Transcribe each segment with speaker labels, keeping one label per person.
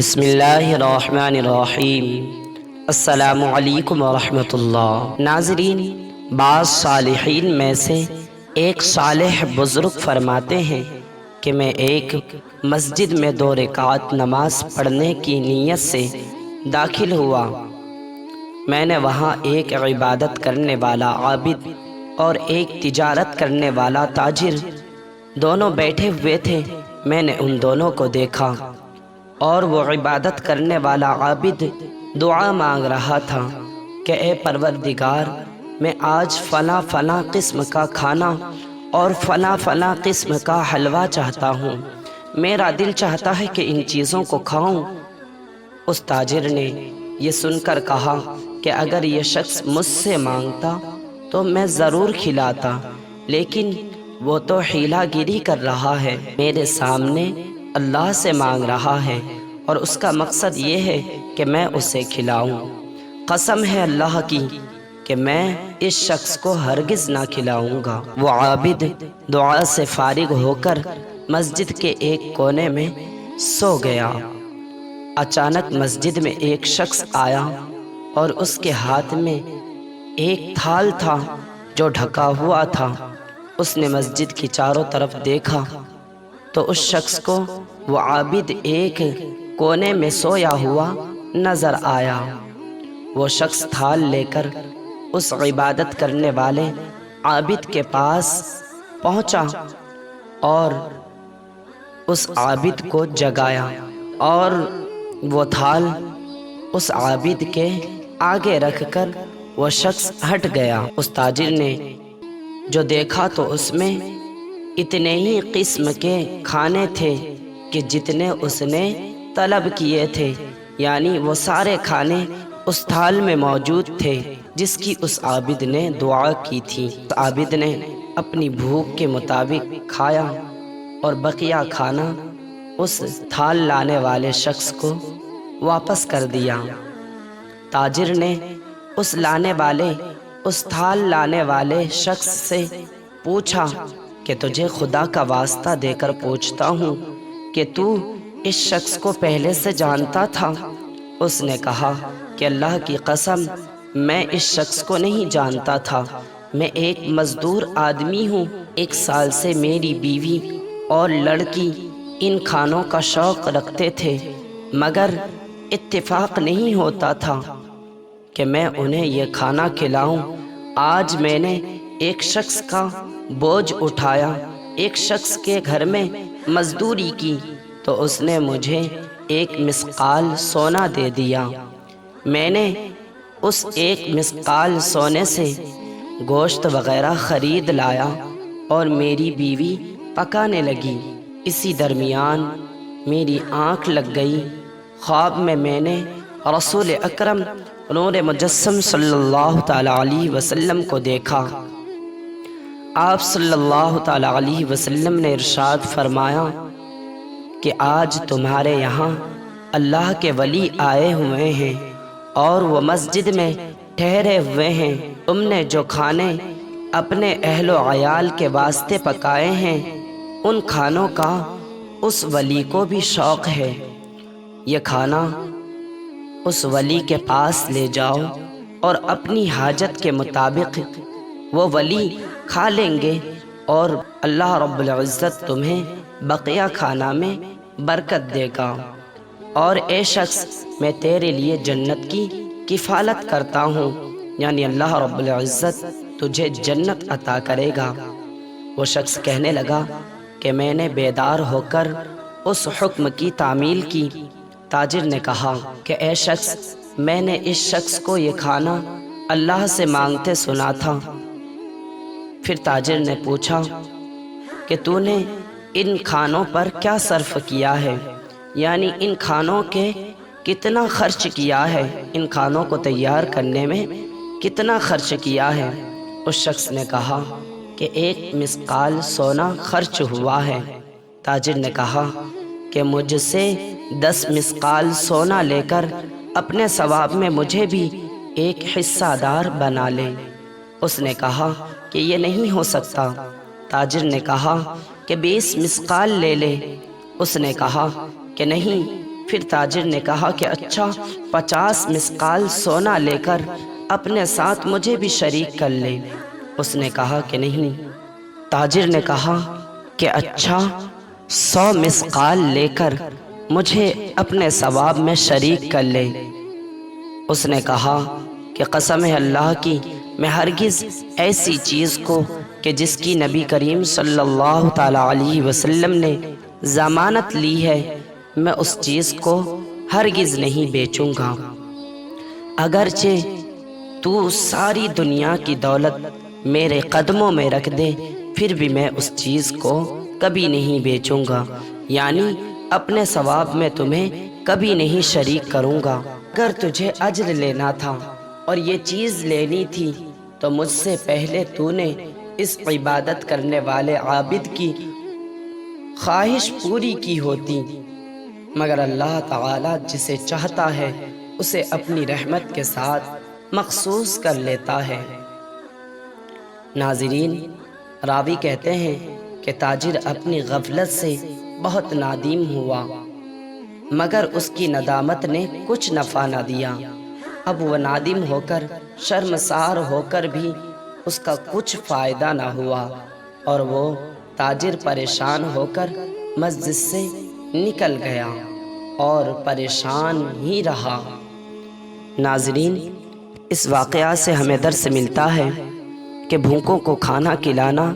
Speaker 1: بسم اللہ الرحمن الرحیم۔ السلام علیکم ورحمۃ اللہ۔ ناظرین، بعض صالحین میں سے ایک صالح بزرگ فرماتے ہیں کہ میں ایک مسجد میں 2 رکعت نماز پڑھنے کی نیت سے داخل ہوا۔ میں نے وہاں ایک عبادت کرنے والا عابد اور ایک تجارت کرنے والا تاجر دونوں بیٹھے ہوئے تھے۔ میں نے ان دونوں کو دیکھا اور وہ عبادت کرنے والا عابد دعا مانگ رہا تھا کہ اے پروردگار، میں آج فلاں فلاں قسم کا کھانا اور فلاں فلاں قسم کا حلوہ چاہتا ہوں، میرا دل چاہتا ہے کہ ان چیزوں کو کھاؤں۔ اس تاجر نے یہ سن کر کہا کہ اگر یہ شخص مجھ سے مانگتا تو میں ضرور کھلاتا، لیکن وہ تو حیلہ گیری کر رہا ہے، میرے سامنے اللہ سے مانگ رہا ہے اور اس کا مقصد یہ ہے کہ میں اسے کھلاؤں۔ قسم ہے اللہ کی کہ میں اس شخص کو ہرگز نہ کھلاؤں گا۔ وہ عابد دعا سے فارغ ہو کر مسجد کے ایک کونے میں سو گیا۔ اچانک مسجد میں ایک شخص آیا اور اس کے ہاتھ میں ایک تھال تھا جو ڈھکا ہوا تھا۔ اس نے مسجد کی چاروں طرف دیکھا تو اس شخص کو وہ عابد ایک کونے میں سویا ہوا نظر آیا۔ وہ شخص تھال لے کر اس عبادت کرنے والے عابد کے پاس پہنچا اور اس عابد کو جگایا اور وہ تھال اس عابد کے آگے رکھ کر وہ شخص ہٹ گیا۔ اس تاجر نے جو دیکھا تو اس میں اتنے ہی قسم کے کھانے تھے کہ جتنے اس نے طلب کیے تھے، یعنی وہ سارے کھانے اس تھال میں موجود تھے جس کی اس عابد نے دعا کی تھی۔ اس عابد نے اپنی بھوک کے مطابق کھایا اور بقیہ کھانا اس تھال لانے والے شخص کو واپس کر دیا۔ تاجر نے اس تھال لانے والے شخص سے پوچھا کہ تجھے خدا کا واسطہ دے کر پوچھتا ہوں کہ تو اس شخص کو پہلے سے جانتا تھا؟ اس نے کہا کہ اللہ کی قسم، میں اس شخص کو نہیں جانتا تھا، میں ایک مزدور آدمی ہوں۔ 1 سال سے میری بیوی اور لڑکی ان کھانوں کا شوق رکھتے تھے، مگر اتفاق نہیں ہوتا تھا کہ میں انہیں یہ کھانا کھلاؤں۔ آج میں نے ایک شخص کا بوجھ اٹھایا، ایک شخص کے گھر میں مزدوری کی تو اس نے مجھے 1 مثقال سونا دے دیا۔ میں نے اس 1 مثقال سونے سے گوشت وغیرہ خرید لایا اور میری بیوی پکانے لگی۔ اسی درمیان میری آنکھ لگ گئی۔ خواب میں میں نے رسول اکرم نور مجسم صلی اللہ تعالی علیہ وسلم کو دیکھا۔ آپ صلی اللہ تعالی علیہ وسلم نے ارشاد فرمایا کہ آج تمہارے یہاں اللہ کے ولی آئے ہوئے ہیں اور وہ مسجد میں ٹھہرے ہوئے ہیں۔ تم نے جو کھانے اپنے اہل و عیال کے واسطے پکائے ہیں، ان کھانوں کا اس ولی کو بھی شوق ہے۔ یہ کھانا اس ولی کے پاس لے جاؤ اور اپنی حاجت کے مطابق وہ ولی کھا لیں گے اور اللہ رب العزت تمہیں بقیہ کھانا میں برکت دے گا۔ اور اے شخص، میں تیرے لیے جنت کی کفالت کرتا ہوں، یعنی اللہ رب العزت تجھے جنت عطا کرے گا۔ وہ شخص کہنے لگا کہ میں نے بیدار ہو کر اس حکم کی تعمیل کی۔ تاجر نے کہا کہ اے شخص، میں نے اس شخص کو یہ کھانا اللہ سے مانگتے سنا تھا۔ پھر تاجر نے پوچھا کہ تو نے ان کھانوں پر کیا صرف کیا ہے، یعنی ان کھانوں کے کتنا خرچ کیا ہے، ان کھانوں کو تیار کرنے میں کتنا خرچ کیا ہے؟ اس شخص نے کہا کہ 1 مثقال سونا خرچ ہوا ہے۔ تاجر نے کہا کہ مجھ سے 10 مثقال سونا لے کر اپنے ثواب میں مجھے بھی ایک حصہ دار بنا لے۔ اس نے کہا کہ یہ نہیں ہو سکتا۔ تاجر نے کہا کہ 20 مثقال لے لے۔ اس نے کہا کہ نہیں، پھر تاجر نے کہا کہ اچھا 50 مسقال سونا لے کر اپنے ساتھ مجھے بھی شریک کر لے۔ اس نے کہا کہ نہیں۔ تاجر نے کہا کہ اچھا 100 مسقال لے کر مجھے اپنے ثواب میں شریک کر لے۔ اس نے کہا کہ قسم ہے اللہ کی، میں ہرگز ایسی چیز کو کہ جس کی نبی کریم صلی اللہ تعالیٰ علیہ وسلم نے ضمانت لی ہے، میں اس چیز کو ہرگز نہیں بیچوں گا، اگرچہ تو ساری دنیا کی دولت میرے قدموں میں رکھ دے، پھر بھی میں اس چیز کو کبھی نہیں بیچوں گا، یعنی اپنے ثواب میں تمہیں کبھی نہیں شریک کروں گا۔ اگر تجھے اجر لینا تھا اور یہ چیز لینی تھی تو مجھ سے پہلے تو نے اس عبادت کرنے والے عابد کی خواہش پوری کی ہوتی، مگر اللہ تعالیٰ جسے چاہتا ہے اسے اپنی رحمت کے ساتھ مخصوص کر لیتا ہے۔ ناظرین، راوی کہتے ہیں کہ تاجر اپنی غفلت سے بہت نادم ہوا، مگر اس کی ندامت نے کچھ نفع نہ دیا۔ اب وہ نادم ہو کر شرمسار ہو کر بھی اس کا کچھ فائدہ نہ ہوا، اور وہ تاجر پریشان ہو کر مسجد سے نکل گیا اور پریشان ہی رہا۔ ناظرین، اس واقعہ سے ہمیں درس ملتا ہے کہ بھوکوں کو کھانا کھلانا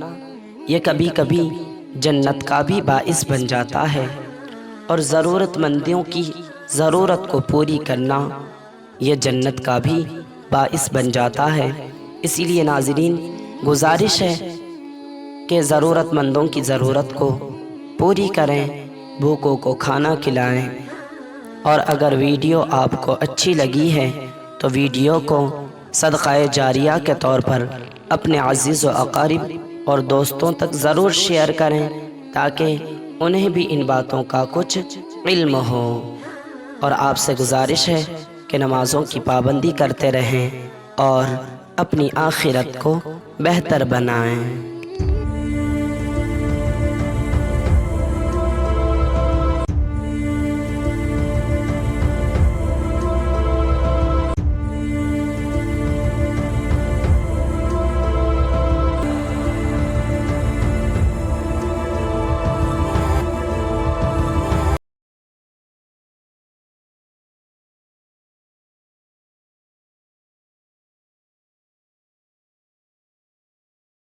Speaker 1: یہ کبھی کبھی جنت کا بھی باعث بن جاتا ہے، اور ضرورت مندوں کی ضرورت کو پوری کرنا یہ جنت کا بھی باعث بن جاتا ہے۔ اسی لیے ناظرین، گزارش ہے کہ ضرورت مندوں کی ضرورت کو پوری کریں، بھوکوں کو کھانا کھلائیں، اور اگر ویڈیو آپ کو اچھی لگی ہے تو ویڈیو کو صدقہ جاریہ کے طور پر اپنے عزیز و اقارب اور دوستوں تک ضرور شیئر کریں، تاکہ انہیں بھی ان باتوں کا کچھ علم ہو۔ اور آپ سے گزارش ہے کہ نمازوں کی پابندی کرتے رہیں اور اپنی آخرت کو بہتر بنائیں۔